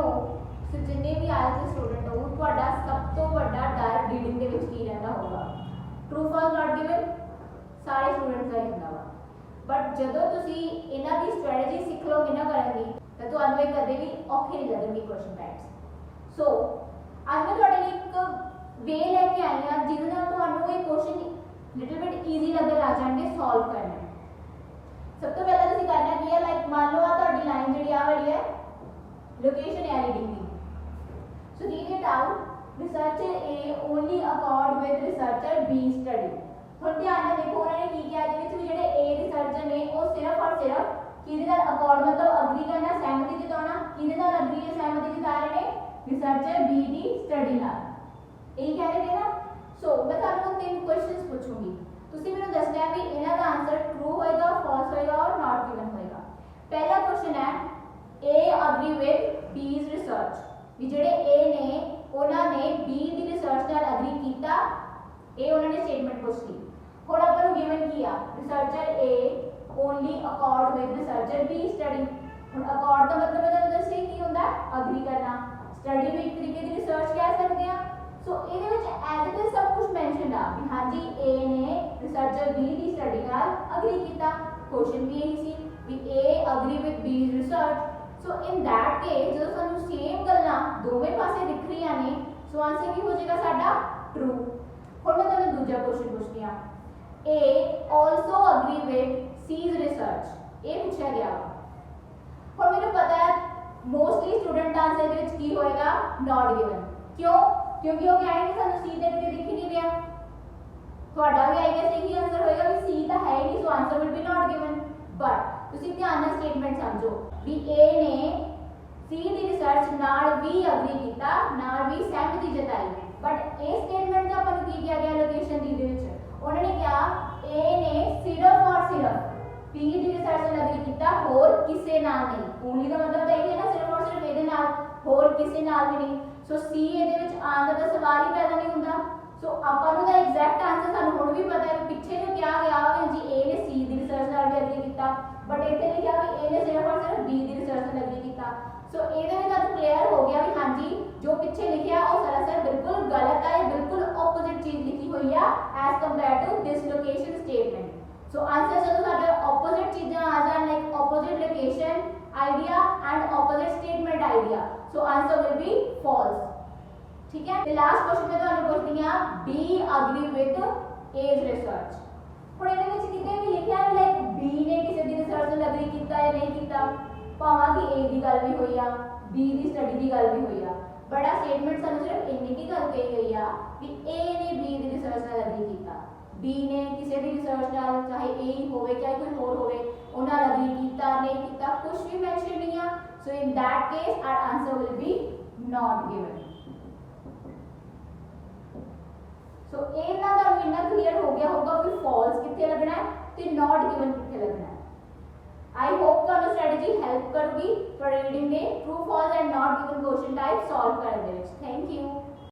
no जिन्ने भी आए थे स्टूडेंट हो ਤੁਹਾਡਾ ਸਭ ਤੋਂ ਵੱਡਾ ਡਰ ਰੀਡਿੰਗ ਦੇ ਵਿੱਚ ਕੀ ਰਹਿੰਦਾ ਹੋਗਾ ਟਰੂ ਫਾਲਸ ਨਾਟ ਗਿਵਨ ਸਾਰੇ ਸਟੂਡੈਂਟਸ ਦਾ ਹੀ ਹੁੰਦਾ ਵਾ ਬਟ ਜਦੋਂ ਤੁਸੀਂ ਇਹਨਾਂ ਦੀ ਸਟ੍ਰੈਟਜੀ ਸਿੱਖ ਲਓਗੇ ਨਾ ਕਰਨ ਦੀ ਤਾਂ ਤੁਹਾਨੂੰ ਇਹ ਕਦੇ ਵੀ ਔਖੇ ਨਹੀਂ ਲੱਗਣਗੇ ਕੁਐਸਚਨ ਬੈਂਕਸ ਸੋ ਅੱਜ ਮੈਂ ਤੁਹਾਡੇ ਲਈ ਇੱਕ ਵੇ ਲੈ ਕੇ ਆਈ ਹਾਂ ਜਿਹਦੇ ਨਾਲ ਤੁਹਾਨੂੰ ਇਹ ਕੁਐਸਚਨ ਲਿਟਲ ਬਿਟ ਈਜ਼ੀ ਲੱਗਣ ਲੱਗ ਜਾਣਗੇ ਸੋਲਵ ਕਰਨਾ ਸਭ ਤੋਂ ਪਹਿਲਾਂ ਤੁਸੀਂ ਕਰਨਾ ਕੀ ਹੈ ਲਾਈਕ ਮੰਨ ਲਓ ਆ ਤੁਹਾਡੀ ਲਾਈਨ ਜਿਹੜੀ ਆ ਵਾਲੀ ਹੈ ਲੋਕੇਸ਼ਨ ਹੈ reading the so read it out researcher A only accord with researcher B study ਹੁਣ ਧਿਆਨ ਨਾਲ ਦੇਖੋ ਉਹਨਾਂ ਨੇ ਕੀ ਕਿਹਾ ਇਹਦੇ ਵਿੱਚ ਵੀ ਜਿਹੜੇ A ਰਿਸਰਚਰ ਨੇ ਉਹ ਸਿਰਫ ਔਰ ਸਿਰਫ ਕਿਹਦੇ ਨਾਲ ਅਕੋਰਡ ਮਤਲਬ ਅਗਰੀ ਕਰਨਾ ਸਹਿਮਤੀ ਜਤਾਉਣਾ ਕਿਹਦੇ ਨਾਲ ਅਗਰੀ ਜਾਂ ਸਹਿਮਤੀ ਜਤਾ ਰਹੇ ਨੇ ਰਿਸਰਚਰ B ਦੀ ਸਟੱਡੀ ਨਾਲ ਇਹ ਕਹਿ ਰਹੇ ਨੇ ਨਾ ਸੋ ਮੈਂ ਤੁਹਾਨੂੰ ਤਿੰਨ ਕੁਐਸਚਨਸ ਪੁੱਛੂੰਗੀ ਤੁਸੀਂ ਮੈਨੂੰ ਦੱਸਣਾ ਹੈ ਵੀ ਇਹਨਾਂ ਦਾ ਆਨਸਰ ਟਰੂ ਹੋਏਗਾ ਫਾਲਸ ਹੋਏਗਾ ਔਰ ਨਾਟ ਗਿਵਨ ਹੋਏਗਾ ਪਹਿਲਾ ਕੁਐਸਚਨ ਹੈ A agree with B's research ਵੀ ਜਿਹੜੇ A ਨੇ ਉਹਨਾਂ ਨੇ B ਦੀ ਰਿਸਰਚ ਨਾਲ ਅਗਰੀ ਕੀਤਾ ਇਹ ਉਹਨਾਂ ਨੇ ਸਟੇਟਮੈਂਟ ਪੁੱਛ ਲਈ ਹੁਣ ਆਪਾਂ ਨੂੰ ਗਿਵਨ ਕੀ ਆ researcher A only accord with researcher B study ਹੁਣ accord ਦਾ ਮਤਲਬ ਇਹਦਾ ਦੱਸਿਆ ਕੀ ਹੁੰਦਾ ਅਗਰੀ ਕਰਨਾ ਸਟੱਡੀ ਵੀ ਇੱਕ ਤਰੀਕੇ ਦੀ ਰਿਸਰਚ ਕਹਿ ਸਕਦੇ ਆ ਸੋ ਇਹਦੇ ਵਿੱਚ ਐਜ਼ ਇਟ ਇਜ਼ ਸਭ ਕੁਝ ਮੈਂਸ਼ਨਡ ਆ ਵੀ ਹਾਂਜੀ A ਨੇ ਰਿਸਰਚਰ B ਦੀ ਸਟੱਡੀ ਨਾਲ ਅਗਰੀ ਕੀਤਾ ਕੁਐਸਚਨ ਵੀ ਇਹੀ ਸੀ ਵੀ A agree with B's research so in that case ਜਦੋਂ ਸਾਨੂੰ ਸੇਮ ਗੱਲਾਂ ਦੋਵੇਂ ਪਾਸੇ ਦਿਖ ਰਹੀਆਂ ਨੇ ਸੋ ਆਨਸਰ ਕੀ ਹੋ ਜਾਏਗਾ ਸਾਡਾ ਟਰੂ ਹੁਣ ਮੈਂ ਤੁਹਾਨੂੰ ਦੂਜਾ ਕੁਐਸਚਨ ਪੁੱਛਦੀ ਆ A also agree with C's research ਇਹ ਪੁੱਛਿਆ ਗਿਆ ਹੁਣ ਮੈਨੂੰ ਪਤਾ ਹੈ ਮੋਸਟਲੀ ਸਟੂਡੈਂਟ ਆਨਸਰ ਦੇ ਵਿੱਚ ਕੀ ਹੋਏਗਾ ਨਾਟ ਗਿਵਨ ਕਿਉਂ ਕਿਉਂਕਿ ਉਹ ਕਹਿਣਗੇ ਸਾਨੂੰ C ਦੇ ਕਿਤੇ ਦਿਖ ਹੀ ਨਹੀਂ ਰਿਹਾ ਤੁਹਾਡਾ ਵੀ ਆਈ ਗੈਸ ਇਹੀ ਆਨਸਰ ਹੋਏਗਾ ਵੀ C ਤਾਂ ਹੈ ਹੀ ਨਹੀਂ so answer will be not given but ਤੁਸੀਂ ਧਿਆਨ ਨਾਲ ਸਟੇਟਮੈਂਟ ਸਮਝੋ ਵੀ A ਨੇ C ਦੀ ਰਿਸਰਚ ਨਾਲ ਵੀ ਅਗਰੀ ਕੀਤਾ ਨਾਲ ਵੀ ਸਹਿਮਤੀ ਜਤਾਈ ਬਟ ਇਹ ਸਟੇਟਮੈਂਟ ਦਾ ਆਪਾਂ ਨੂੰ ਕੀ ਕਿਹਾ ਗਿਆ ਲੋਕੇਸ਼ਨ ਦੀ ਦੇ ਵਿੱਚ ਉਹਨਾਂ ਨੇ ਕਿਹਾ A ਨੇ ਸਿਰਫ ਔਰ ਸਿਰਫ B ਦੀ ਰਿਸਰਚ ਨਾਲ ਅਗਰੀ ਕੀਤਾ ਹੋਰ ਕਿਸੇ ਨਾਲ ਨਹੀਂ ਓਨਲੀ ਦਾ ਮਤਲਬ ਤਾਂ ਇਹ ਹੈ ਨਾ ਸਿਰਫ ਔਰ ਸਿਰਫ ਇਹਦੇ ਨਾਲ ਹੋਰ ਕਿਸੇ ਨਾਲ ਵੀ ਨਹੀਂ ਸੋ C ਇਹਦੇ ਵਿੱਚ ਆਉਣ ਦਾ ਸਵਾਲ ਹੀ ਪੈਦਾ ਨਹੀਂ ਹੁੰਦਾ ਸੋ ਆਪਾਂ ਨੂੰ ਦਾ ਐਗਜ਼ੈਕਟ ਆਨਸਰ ਸਾਨੂੰ ਹੁਣ ਵੀ ਪਤਾ ਹੈ ਕਿ ਪਿੱਛੇ ਜੋ ਕਿਹਾ ਗਿਆ ਵਾ ਕਿ ਜੀ A ਨੇ C ਦੀ ਰਿਸਰਚ ਨਾਲ ਵੀ ਅਗਰੀ ਕੀਤਾ ਬਟ ਇੱਥੇ ਲਿਖਿਆ ਵੀ A ਨੇ ਸਿਰਫ ਔਰ ਸਿਰਫ B ਦੀ ਰਿਸਰਚ ਨਾਲ ਅਗਰੀ ਕੀਤਾ ਸੋ ਇਹਦੇ ਵਿੱਚ ਤੁਹਾਨੂੰ ਕਲੀਅਰ ਹੋ ਗਿਆ ਵੀ ਹਾਂਜੀ ਜੋ ਪਿੱਛੇ ਲਿਖਿਆ ਉਹ ਸਰਾਸਰ ਬਿਲਕੁਲ ਗਲਤ ਹੈ ਬਿਲਕੁਲ ਆਪੋਜ਼ਿਟ ਚੀਜ਼ ਲਿਖੀ ਹੋਈ ਆ as compare to this location statement so answer ਜਦੋਂ ਸਾਡੇ ਆਪੋਜ਼ਿਟ ਚੀਜ਼ਾਂ ਆ ਜਾਣ like opposite location idea and opposite statement idea so answer will be false ਠੀਕ ਹੈ ਤੇ ਲਾਸਟ ਕੁਐਸਚਨ ਮੈਂ ਤੁਹਾਨੂੰ ਪੁੱਛਦੀ ਆ B agree with A's research ਹੁਣ ਇਹਦੇ ਵਿੱਚ ਕਿਤੇ ਵੀ ਲਿਖਿਆ ਵੀ ਲਾਈਕ B ਨੇ ਕਿਸੇ ਦੀ ਰਿਸਰਚ ਨਾਲ ਅਗਰੀ ਕੀਤਾ ਜਾਂ ਨਹੀਂ ਕੀਤਾ ਭਾਵੇਂ ਕਿ A ਦੀ ਗੱਲ ਵੀ ਹੋਈ ਆ B ਦੀ ਸਟੱਡੀ ਦੀ ਗੱਲ ਵੀ ਹੋਈ ਆ ਬੜਾ ਸਟੇਟਮੈਂਟ ਸਾਨੂੰ ਸਿਰਫ ਇੰਨੀ ਕੀ ਗੱਲ ਕਹੀ ਗਈ ਆ ਵੀ A ਨੇ B ਦੀ ਰਿਸਰਚ ਨਾਲ ਅਗਰੀ ਕੀਤਾ B ਨੇ ਕਿਸੇ ਦੀ ਰਿਸਰਚ ਨਾਲ ਚਾਹੇ A ਹੀ ਹੋਵੇ ਚਾਹੇ ਕੋਈ ਹੋਰ ਹੋਵੇ ਉਹਨਾਂ ਨਾਲ ਅਗਰੀ ਕੀਤਾ ਨਹੀਂ ਕੀਤਾ ਕੁਝ ਵੀ ਮੈਂਸ਼ਨ ਨਹੀਂ ਆ ਸੋ ਇਨ that case our answer will be not given ਸੋ ਇਹ ਨਾ ਤੁਹਾਨੂੰ ਇੰਨਾ ਕਲੀਅਰ ਹੋ ਗਿਆ ਹੋਗਾ ਵੀ ਫਾਲਸ ਕਿੱਥੇ ਲੱਗਣਾ ਹੈ ਤੇ ਨਾਟ ਗਿਵਨ ਕਿੱਥੇ ਲੱਗਣਾ ਹੈ ਆਈ ਹੋਪ ਤੁਹਾਨੂੰ ਸਟ੍ਰੈਟਜੀ ਹੈਲਪ ਕਰੂਗੀ ਫॉर ਰੀਡਿੰਗ ਦੇ true false and not given question type solve ਕਰਨ ਦੇ ਵਿੱਚ ਥੈਂਕ ਯੂ